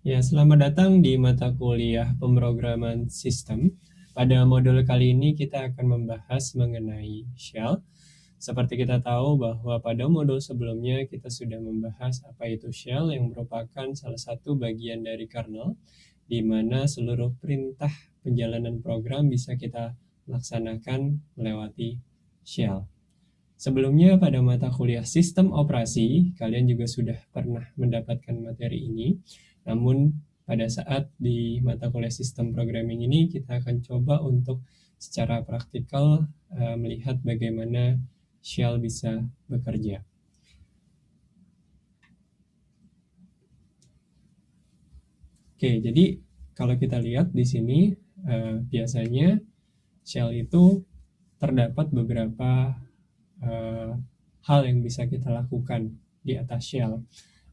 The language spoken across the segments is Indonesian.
Ya, selamat datang di mata kuliah pemrograman sistem. Pada modul kali ini kita akan membahas mengenai shell. Seperti kita tahu bahwa pada modul sebelumnya kita sudah membahas apa itu shell yang merupakan salah satu bagian dari kernel, di mana seluruh perintah penjalanan program bisa kita laksanakan melewati shell. Sebelumnya pada mata kuliah sistem operasi, kalian juga sudah pernah mendapatkan materi ini. Namun pada saat di mata kuliah sistem programming ini, kita akan coba untuk secara praktikal melihat bagaimana shell bisa bekerja. Oke, jadi kalau kita lihat di sini, biasanya shell itu terdapat beberapa hal yang bisa kita lakukan di atas shell.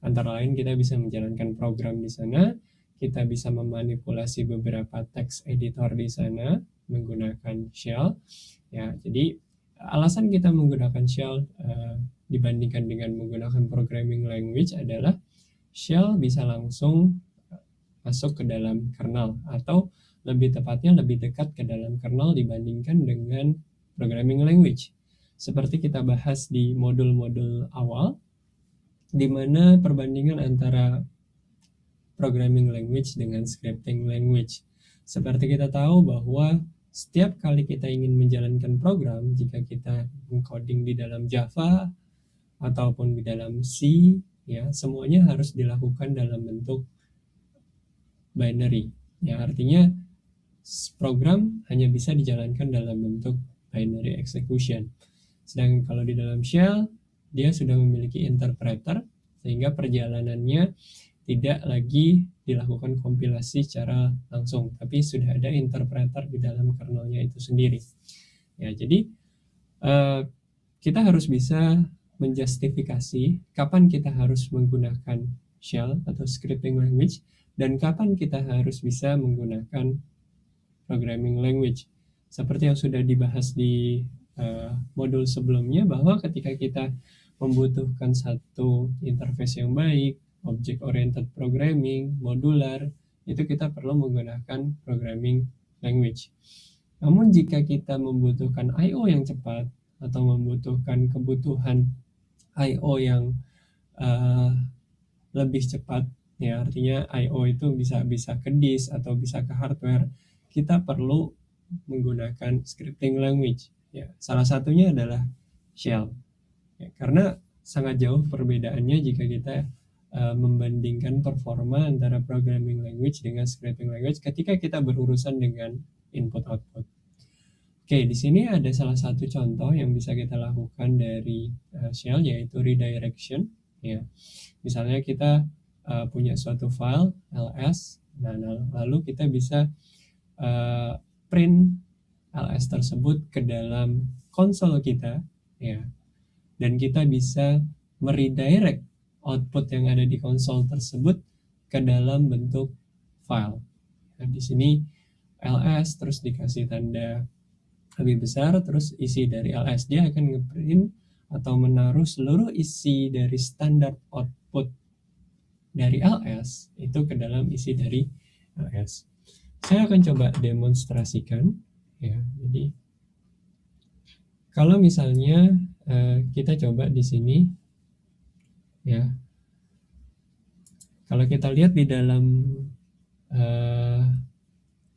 Antara lain kita bisa menjalankan program di sana, kita bisa memanipulasi beberapa text editor di sana menggunakan shell. Ya, jadi alasan kita menggunakan shell dibandingkan dengan menggunakan programming language adalah shell bisa langsung masuk ke dalam kernel, atau lebih tepatnya lebih dekat ke dalam kernel dibandingkan dengan programming language. Seperti kita bahas di modul-modul awal, di mana perbandingan antara programming language dengan scripting language. Seperti kita tahu bahwa setiap kali kita ingin menjalankan program, jika kita encoding di dalam Java ataupun di dalam C, ya semuanya harus dilakukan dalam bentuk binary. Ya, artinya program hanya bisa dijalankan dalam bentuk binary execution. Sedangkan kalau di dalam shell, dia sudah memiliki interpreter, sehingga perjalanannya tidak lagi dilakukan kompilasi secara langsung, tapi sudah ada interpreter di dalam kernelnya itu sendiri. Ya, jadi kita harus bisa menjustifikasi kapan kita harus menggunakan shell atau scripting language, dan kapan kita harus bisa menggunakan programming language. Seperti yang sudah dibahas di modul sebelumnya, bahwa ketika kita membutuhkan satu interface yang baik, object oriented programming, modular, itu kita perlu menggunakan programming language. Namun jika kita membutuhkan I/O yang cepat atau membutuhkan kebutuhan I/O yang lebih cepat, ya artinya I/O itu bisa ke disk atau bisa ke hardware, kita perlu menggunakan scripting language. Ya, salah satunya adalah shell. Ya, karena sangat jauh perbedaannya jika kita membandingkan performa antara programming language dengan scripting language ketika kita berurusan dengan input output. Oke, di sini ada salah satu contoh yang bisa kita lakukan dari shell, yaitu redirection. Ya, misalnya kita punya suatu file ls, nah lalu kita bisa print ls tersebut ke dalam konsol kita, ya, dan kita bisa meredirect output yang ada di konsol tersebut ke dalam bentuk file. Nah, di sini ls terus dikasih tanda lebih besar, terus isi dari ls, dia akan ngeprint atau menaruh seluruh isi dari standar output dari ls itu ke dalam isi dari ls. Saya akan coba demonstrasikan, ya. Jadi kalau misalnya kita coba di sini, ya, kalau kita lihat di dalam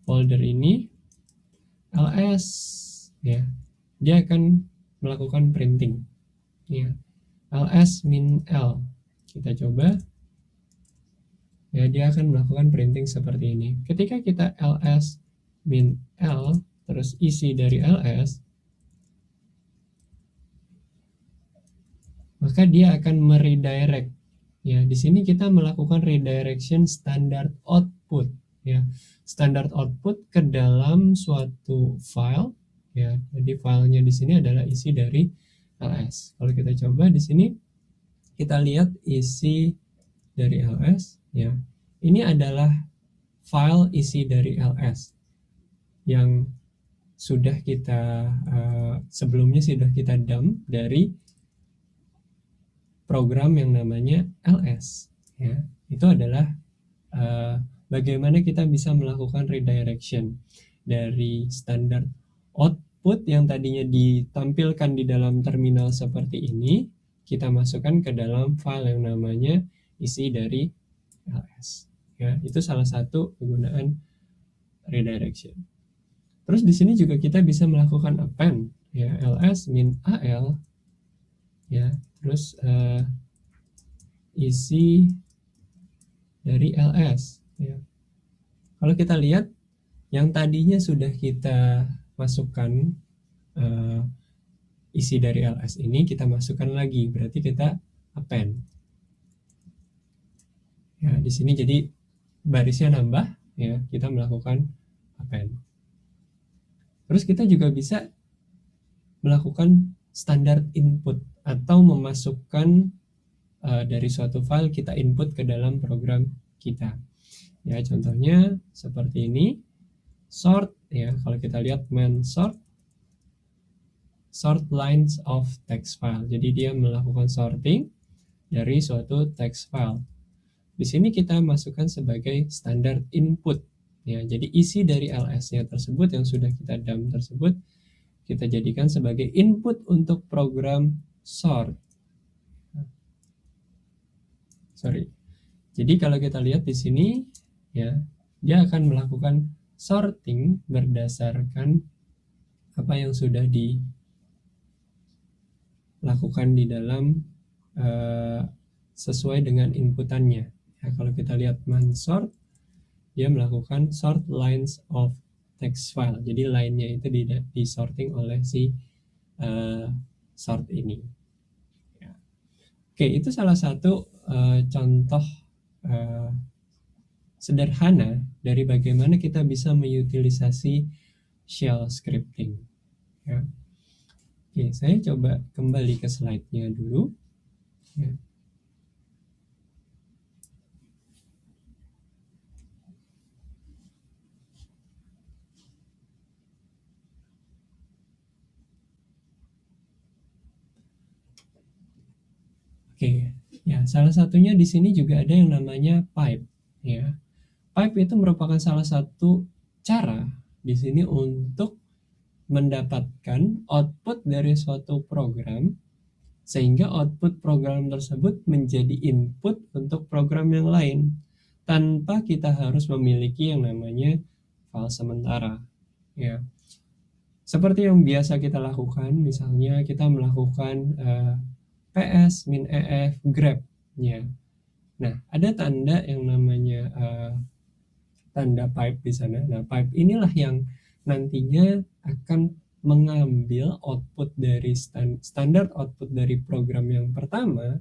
folder ini ls, ya, dia akan melakukan printing, ya, ls min l. Kita coba, ya, dia akan melakukan printing seperti ini. Ketika kita ls min l terus isi dari ls, maka dia akan meredirect. Ya, di sini kita melakukan redirection standard output, ya, standard output ke dalam suatu file, ya. Jadi filenya di sini adalah isi dari ls. Kalau kita coba di sini, kita lihat isi dari ls, ya. Ini adalah file isi dari ls yang sudah kita sebelumnya sudah kita dump dari program yang namanya ls, ya. Itu adalah bagaimana kita bisa melakukan redirection dari standar output yang tadinya ditampilkan di dalam terminal seperti ini, kita masukkan ke dalam file yang namanya isi dari ls. Ya, itu salah satu penggunaan redirection. Terus di sini juga kita bisa melakukan append, ya, ls min al, ya, terus isi dari ls. Ya. Kalau kita lihat yang tadinya sudah kita masukkan isi dari ls ini, kita masukkan lagi, berarti kita append. Ya, di sini jadi barisnya nambah, ya, kita melakukan append. Terus kita juga bisa melakukan standar input atau memasukkan dari suatu file kita input ke dalam program kita. Ya, contohnya seperti ini. Sort, ya, kalau kita lihat main sort lines of text file. Jadi dia melakukan sorting dari suatu text file. Di sini kita masukkan sebagai standar input. Ya, jadi isi dari ls-nya tersebut yang sudah kita dump tersebut kita jadikan sebagai input untuk program sort. Jadi kalau kita lihat di sini, ya, dia akan melakukan sorting berdasarkan apa yang sudah dilakukan di dalam sesuai dengan inputannya. Ya, kalau kita lihat man sort, dia melakukan sort lines of text file. Jadi line-nya itu disorting oleh si sort ini. Ya. Oke, itu salah satu contoh sederhana dari bagaimana kita bisa mengutilisasi shell scripting. Ya. Oke, saya coba kembali ke slide-nya dulu. Ya. Oke, ya, salah satunya di sini juga ada yang namanya pipe, ya. Pipe itu merupakan salah satu cara di sini untuk mendapatkan output dari suatu program, sehingga output program tersebut menjadi input untuk program yang lain, tanpa kita harus memiliki yang namanya file sementara, ya. Seperti yang biasa kita lakukan, misalnya kita melakukan ps min ef grep, ya. Nah, ada tanda yang namanya tanda pipe di sana. Nah, pipe inilah yang nantinya akan mengambil output dari standar output dari program yang pertama,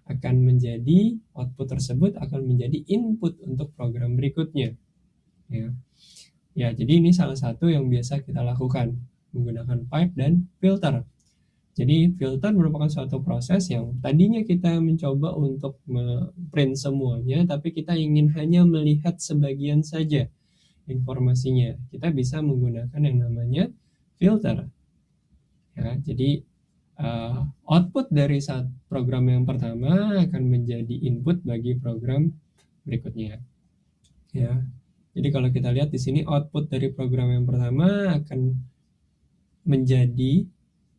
akan menjadi output tersebut akan menjadi input untuk program berikutnya. Ya. Ya, jadi ini salah satu yang biasa kita lakukan menggunakan pipe dan filter. Jadi filter merupakan suatu proses yang tadinya kita mencoba untuk print semuanya, tapi kita ingin hanya melihat sebagian saja informasinya. Kita bisa menggunakan yang namanya filter. Ya, jadi output dari saat program yang pertama akan menjadi input bagi program berikutnya. Ya, jadi kalau kita lihat di sini output dari program yang pertama akan menjadi,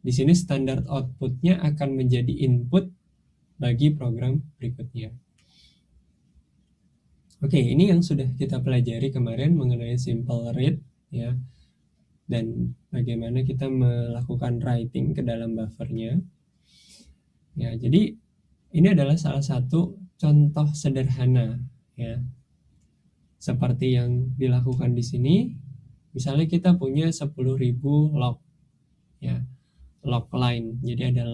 di sini standar outputnya akan menjadi input bagi program berikutnya. Oke, ini yang sudah kita pelajari kemarin mengenai simple read, ya, dan bagaimana kita melakukan writing ke dalam buffernya. Ya, jadi ini adalah salah satu contoh sederhana, ya, seperti yang dilakukan di sini. Misalnya kita punya 10.000 log, ya, log line. Jadi ada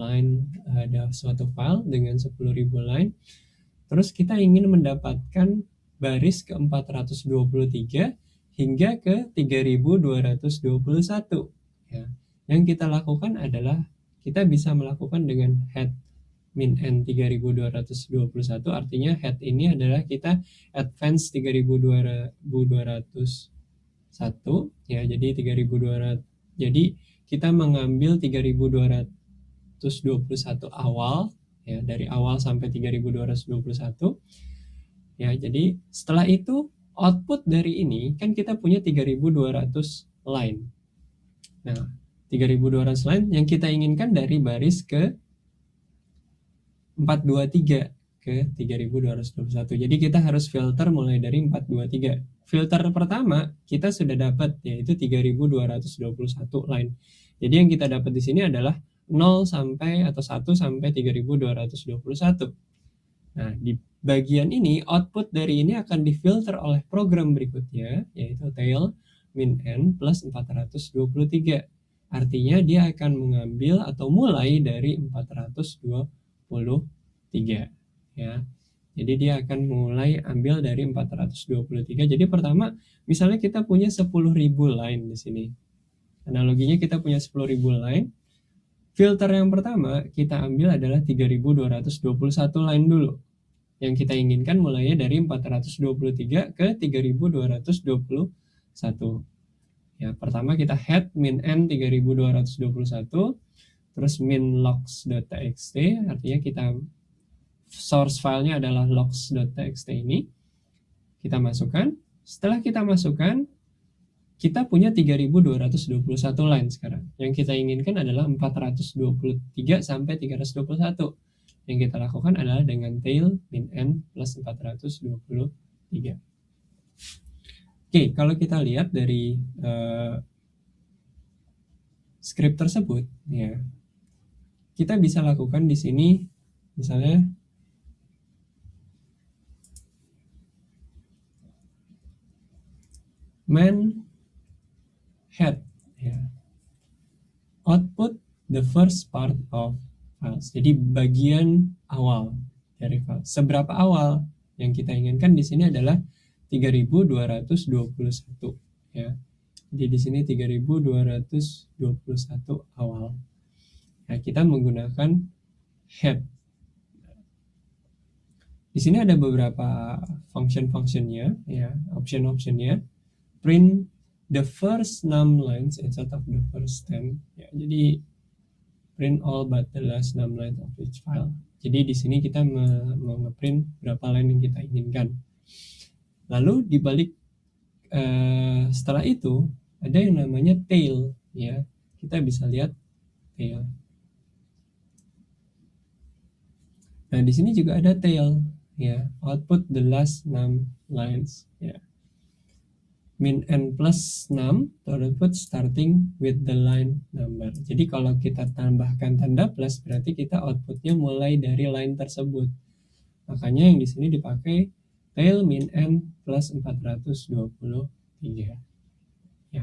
suatu file dengan 10.000 line. Terus kita ingin mendapatkan baris ke 423 hingga ke 3221. Ya. Yang kita lakukan adalah kita bisa melakukan dengan head min n 3221, artinya head ini adalah kita advance 3201, ya, jadi 3200. Jadi kita mengambil 3221 awal, ya, dari awal sampai 3221. Ya, jadi setelah itu output dari ini kan kita punya 3200 line. Nah, 3200 line yang kita inginkan dari baris ke 423 ke 3221. Jadi kita harus filter mulai dari 423. Filter pertama kita sudah dapat yaitu 3221 line. Jadi yang kita dapat di sini adalah 0 sampai atau 1 sampai 3221. Nah, di bagian ini output dari ini akan difilter oleh program berikutnya yaitu tail min n plus 423. Artinya dia akan mengambil atau mulai dari 423 ya. Jadi dia akan mulai ambil dari 423. Jadi pertama misalnya kita punya 10.000 line di sini. Analoginya kita punya 10.000 line. Filter yang pertama kita ambil adalah 3221 line dulu. Yang kita inginkan mulainya dari 423 ke 3221. Ya, pertama kita head min n 3221, terus min logs.txt, artinya kita source filenya adalah logs.txt ini. Kita masukkan. Setelah kita masukkan, kita punya 3221 line sekarang. Yang kita inginkan adalah 423 sampai 321. Yang kita lakukan adalah dengan tail min n plus 423. Oke, kalau kita lihat dari script tersebut, ya, kita bisa lakukan di sini, misalnya man head, ya, output the first part of files. Jadi bagian awal dari file. Seberapa awal? Yang kita inginkan di sini adalah 3221 ya. Jadi di sini 3221 awal. Nah, kita menggunakan head. Di sini ada beberapa function-functionnya ya, option-optionnya. Print the first 6 lines instead of the first 10 ya. Jadi print all but the last 6 lines of each file. Jadi di sini kita mau nge-print berapa line yang kita inginkan. Lalu di balik setelah itu ada yang namanya tail ya. Kita bisa lihat tail. Nah, di sini juga ada tail ya, output the last 6 lines ya. Min n plus 6 output starting with the line number. Jadi kalau kita tambahkan tanda plus berarti kita outputnya mulai dari line tersebut. Makanya yang di sini dipakai tail min n plus 423 ya.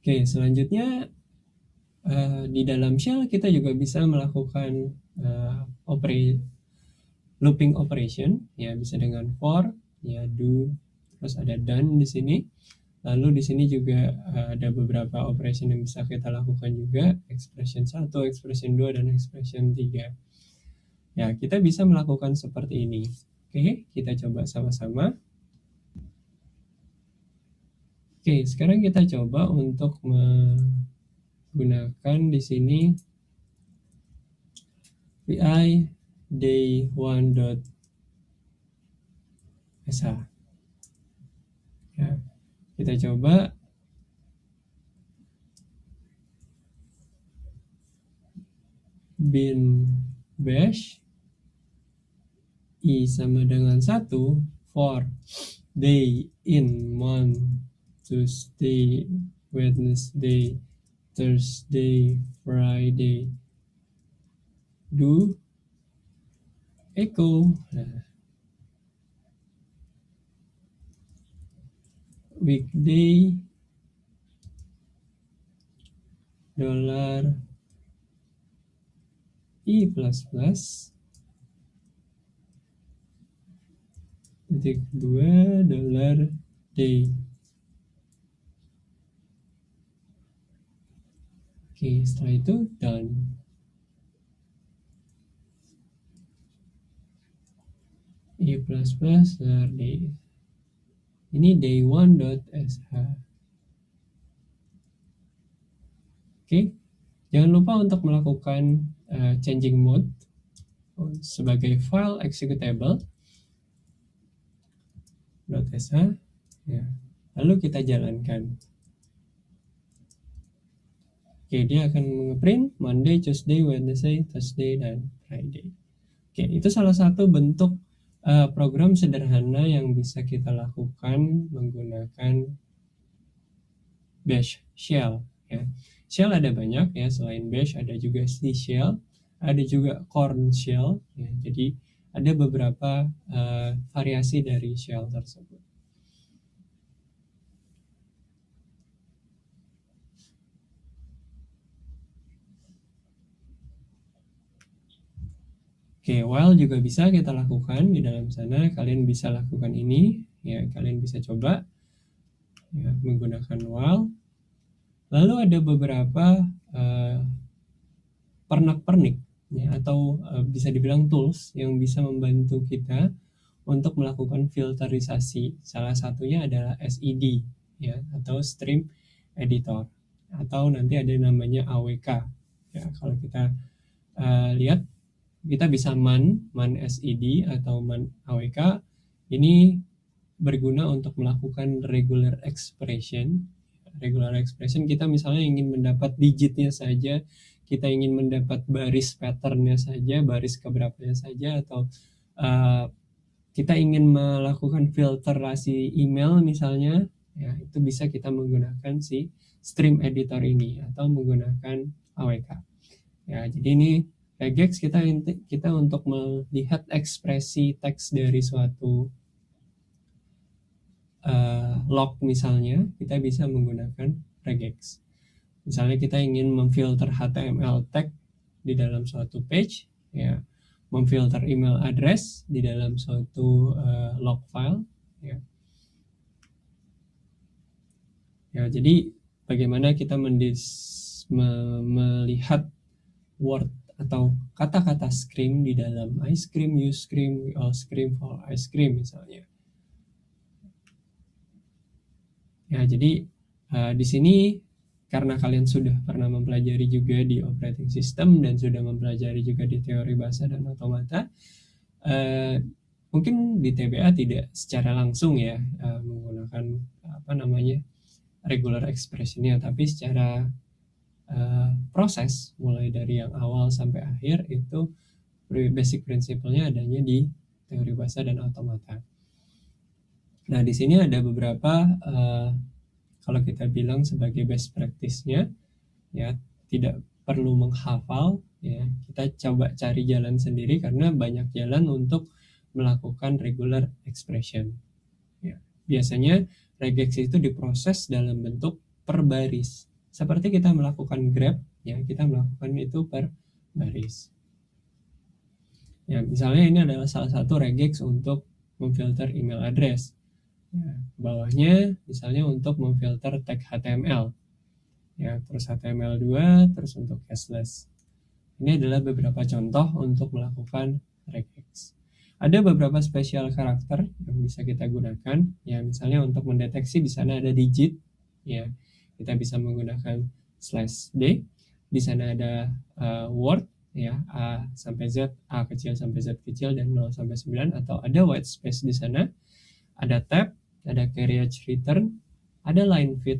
Oke, selanjutnya di dalam shell kita juga bisa melakukan looping operation ya, bisa dengan for ya, do, terus ada done di sini. Lalu di sini juga ada beberapa operation yang bisa kita lakukan juga, expression 1, expression 2, dan expression 3. Ya, kita bisa melakukan seperti ini. Oke, kita coba sama-sama. Oke, sekarang kita coba untuk menggunakan di sini vi day1.sh. Ya, kita coba bin bash i sama dengan 1 for day in month, Tuesday, Wednesday, Thursday, Friday, do echo. Nah, weekday dollar i plus plus titik 2 dollar day. Oke, setelah itu done. I plus plus dollar day. Ini day1.sh. Oke, jangan lupa untuk melakukan changing mode sebagai file executable .sh, ya. Lalu kita jalankan. Oke, dia akan nge-print Monday, Tuesday, Wednesday, Thursday, dan Friday. Oke, itu salah satu bentuk program sederhana yang bisa kita lakukan menggunakan Bash shell. Ya. Shell ada banyak ya, selain Bash ada juga C shell, ada juga Korn shell. Ya. Jadi ada beberapa variasi dari shell tersebut. Oke, while juga bisa kita lakukan di dalam sana. Kalian bisa lakukan ini, ya. Kalian bisa coba ya, menggunakan while. Lalu ada beberapa pernak-pernik ya, atau bisa dibilang tools yang bisa membantu kita untuk melakukan filterisasi. Salah satunya adalah SED ya, atau Stream Editor, atau nanti ada namanya AWK. Ya, kalau kita lihat, kita bisa man SED atau man AWK. Ini berguna untuk melakukan regular expression. Regular expression, kita misalnya ingin mendapat digitnya saja, kita ingin mendapat baris patternnya saja, baris keberapanya saja, atau kita ingin melakukan filterasi email misalnya, ya itu bisa kita menggunakan si stream editor ini atau menggunakan AWK. Ya, jadi ini regex kita untuk melihat ekspresi teks dari suatu log misalnya, kita bisa menggunakan regex. Misalnya kita ingin memfilter HTML tag di dalam suatu page, ya, memfilter email address di dalam suatu log file, ya. Ya, jadi bagaimana kita melihat word atau kata-kata scream di dalam ice cream, you scream, we all scream for ice cream misalnya. Ya, jadi di sini karena kalian sudah pernah mempelajari juga di operating system dan sudah mempelajari juga di teori bahasa dan otomata, mungkin di TBA tidak secara langsung ya menggunakan regular expression-nya, tapi secara proses mulai dari yang awal sampai akhir itu basic principle-nya adanya di teori bahasa dan otomata. Nah, di sini ada beberapa kalau kita bilang sebagai best practice-nya, ya tidak perlu menghafal, ya kita coba cari jalan sendiri karena banyak jalan untuk melakukan regular expression. Ya, biasanya regex itu diproses dalam bentuk per baris. Seperti kita melakukan grab, ya kita melakukan itu per baris. Ya, misalnya ini adalah salah satu regex untuk memfilter email address. Ya, bawahnya misalnya untuk memfilter tag HTML. Ya, terus HTML2, terus untuk cashless. Ini adalah beberapa contoh untuk melakukan regex. Ada beberapa spesial karakter yang bisa kita gunakan. Ya, misalnya untuk mendeteksi di sana ada digit, ya kita bisa menggunakan /d. Di sana ada word, ya A sampai Z, A kecil sampai Z kecil, dan 0 sampai 9, atau ada white space di sana, ada tab, ada carriage return, ada line fit,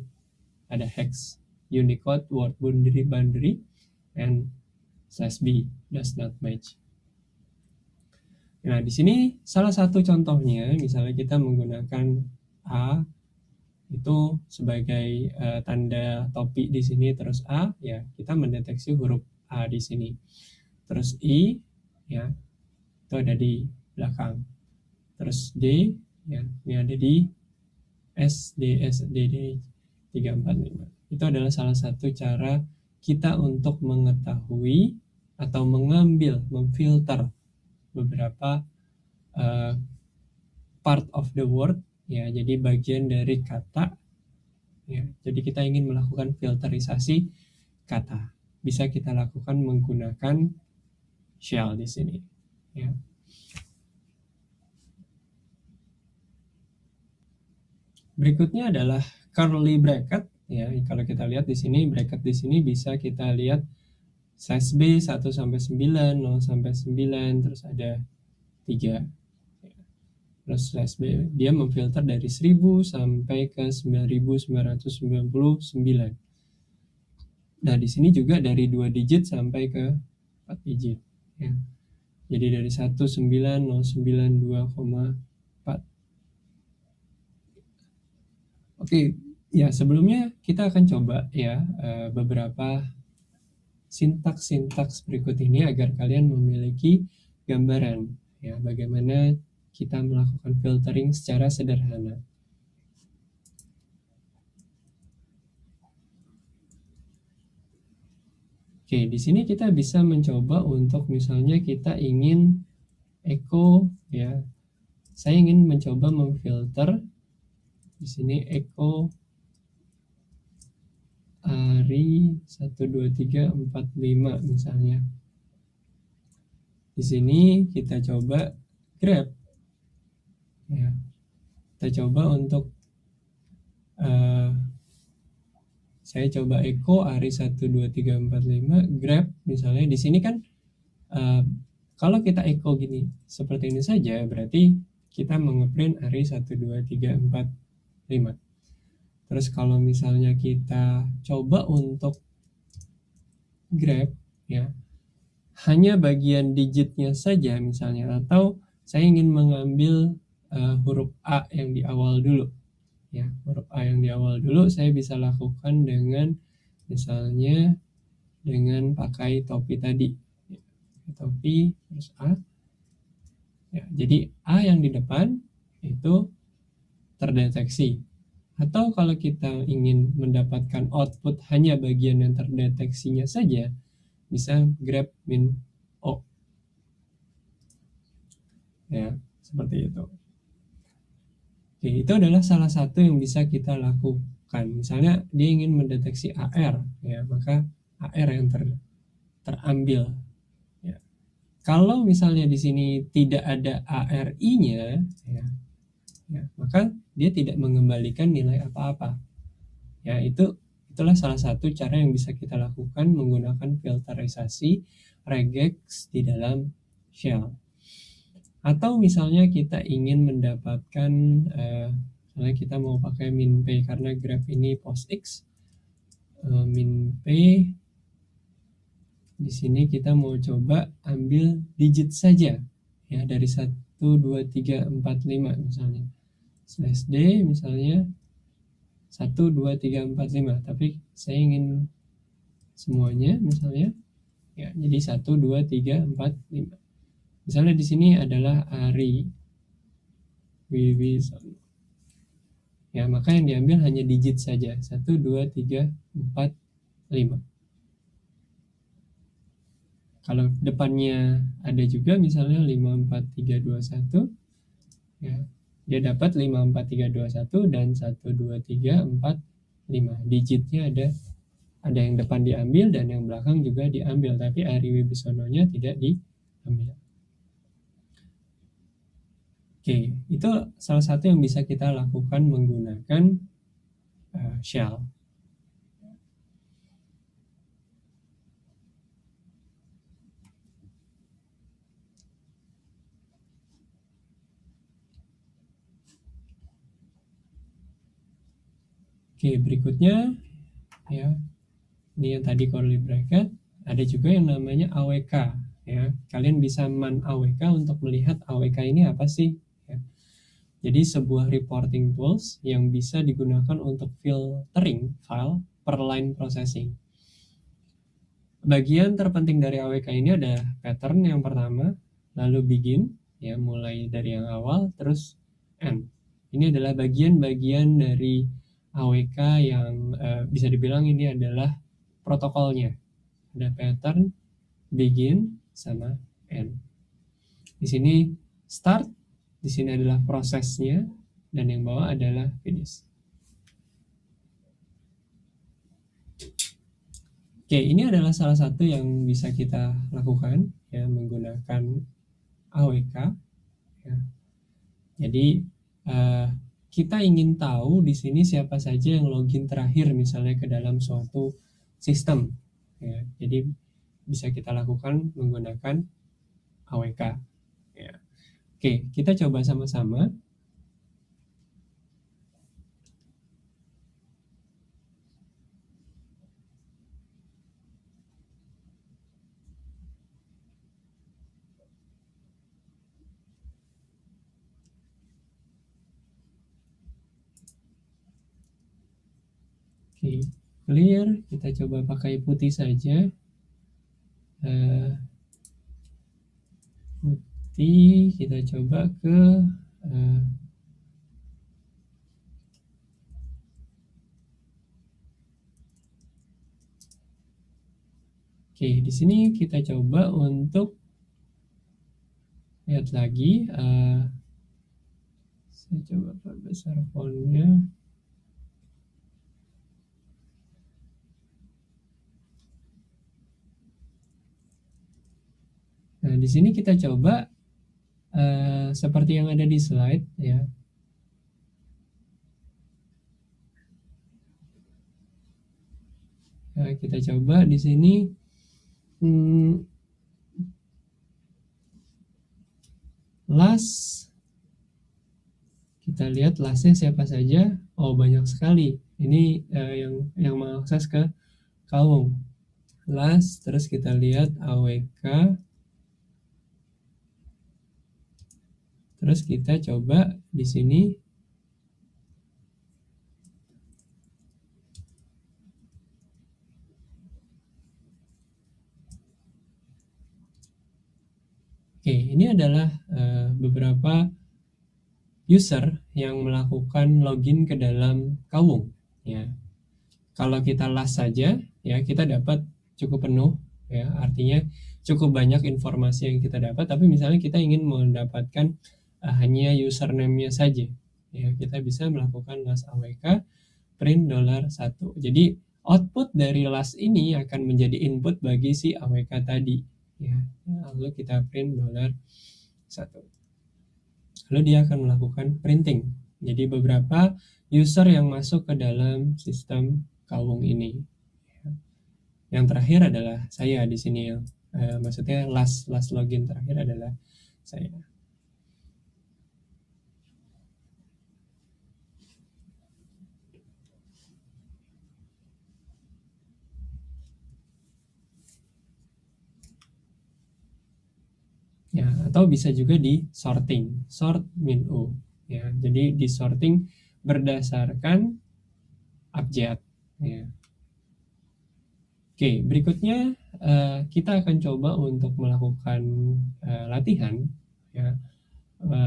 ada hex, Unicode, word boundary, and /b does not match. Nah, di sini salah satu contohnya, misalnya kita menggunakan A itu sebagai tanda topi di sini, terus A, ya kita mendeteksi huruf A di sini. Terus I, ya itu ada di belakang. Terus D, ya ini ada di S, D, S, D, D 3, 4, 5. Itu adalah salah satu cara kita untuk mengetahui atau mengambil, memfilter beberapa part of the word, ya jadi bagian dari kata, ya jadi kita ingin melakukan filterisasi kata, bisa kita lakukan menggunakan shell di sini, ya. Berikutnya adalah curly bracket ya. Kalau kita lihat di sini bracket di sini bisa kita lihat size B 1 sampai 9, 0 sampai 9, terus ada 3. Terus size B dia memfilter dari 1000 sampai ke 9999. Nah, di sini juga dari 2 digit sampai ke 4 digit ya. Jadi dari 19092,4. Oke, ya sebelumnya kita akan coba ya beberapa sintaks-sintaks berikut ini agar kalian memiliki gambaran ya bagaimana kita melakukan filtering secara sederhana. Oke, di sini kita bisa mencoba untuk misalnya kita ingin echo ya. Saya ingin mencoba memfilter di sini echo Ari 1 2 3 4 5 misalnya. Di sini kita coba grab ya. Kita coba untuk saya coba echo Ari 1 2 3 4 5 grab misalnya. Di sini kan kalau kita echo gini seperti ini saja berarti kita mengeprint Ari 1 2 3 4 5. Terus kalau misalnya kita coba untuk grab ya hanya bagian digitnya saja misalnya, atau saya ingin mengambil huruf A yang di awal dulu ya, huruf A yang di awal dulu saya bisa lakukan dengan misalnya dengan pakai topi tadi ya. Topi terus A ya, jadi A yang di depan itu terdeteksi. Atau kalau kita ingin mendapatkan output hanya bagian yang terdeteksinya saja, bisa grab min O ya, seperti itu. Oke, itu adalah salah satu yang bisa kita lakukan. Misalnya dia ingin mendeteksi AR ya, maka AR yang terambil ya. Kalau misalnya di sini tidak ada ARI-nya ya, maka dia tidak mengembalikan nilai apa-apa ya. Itulah salah satu cara yang bisa kita lakukan menggunakan filterisasi regex di dalam shell. Atau misalnya kita ingin mendapatkan misalnya kita mau pakai min p karena graph ini POSIX, min p di sini kita mau coba ambil digit saja ya, dari 1 2 3 4 5 misalnya. Slash D misalnya 1 2 3 4 5, tapi saya ingin semuanya misalnya ya, jadi 1 2 3 4 5. Misalnya di sini adalah Ari Wiwison ya, maka yang diambil hanya digit saja 1 2 3 4 5. Kalau depannya ada juga misalnya 5 4 3 2 1 ya, dia dapat 5 4 3 2 1 dan 1 2 3 4 5. Digitnya ada yang depan diambil dan yang belakang juga diambil, tapi Ari Wibisononya tidak diambil. Oke, itu salah satu yang bisa kita lakukan menggunakan shell. Oke, berikutnya ya, ini yang tadi curly bracket, ada juga yang namanya AWK ya. Kalian bisa man AWK untuk melihat AWK ini apa sih ya. Jadi sebuah reporting tools yang bisa digunakan untuk filtering file per line processing. Bagian terpenting dari AWK ini ada pattern yang pertama, lalu begin ya, mulai dari yang awal, terus end. Ini adalah bagian-bagian dari AWK yang bisa dibilang ini adalah protokolnya. Ada pattern, begin, sama end. Di sini start, di sini adalah prosesnya, dan yang bawah adalah finish. Oke, ini adalah salah satu yang bisa kita lakukan ya menggunakan AWK. Ya. Jadi kita ingin tahu di sini siapa saja yang login terakhir misalnya ke dalam suatu sistem. Ya, jadi bisa kita lakukan menggunakan AWK. Ya. Oke, kita coba sama-sama. Oke, clear. Kita coba pakai putih saja. Putih, kita coba ke oke, di sini kita coba untuk lihat lagi. Saya coba perbesar fontnya. Nah, di sini kita coba seperti yang ada di slide ya. Nah, kita coba di sini last, kita lihat lastnya siapa saja. Oh, banyak sekali. Ini yang mengakses ke Kawung. Last, terus kita lihat AWK. Terus kita coba di sini. Oke, ini adalah beberapa user yang melakukan login ke dalam Kawung. Ya, kalau kita last saja, ya kita dapat cukup penuh. Ya, artinya cukup banyak informasi yang kita dapat. Tapi misalnya kita ingin mendapatkan hanya username-nya saja, ya kita bisa melakukan last AWK print $1. Jadi output dari last ini akan menjadi input bagi si AWK tadi, ya. Lalu kita print $1. Lalu dia akan melakukan printing. Jadi beberapa user yang masuk ke dalam sistem Kawung ini. Yang terakhir adalah saya di sini, yang maksudnya last login terakhir adalah saya. Ya, atau bisa juga di sorting, sort min u. Ya, jadi di sorting berdasarkan abjad. Ya. Oke, berikutnya kita akan coba untuk melakukan latihan, ya,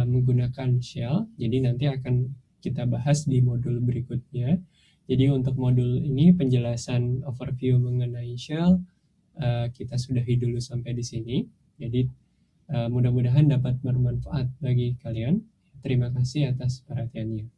menggunakan shell. Jadi nanti akan kita bahas di modul berikutnya. Jadi untuk modul ini penjelasan overview mengenai shell kita sudahi dulu sampai di sini. Jadi mudah-mudahan dapat bermanfaat bagi kalian. Terima kasih atas perhatiannya.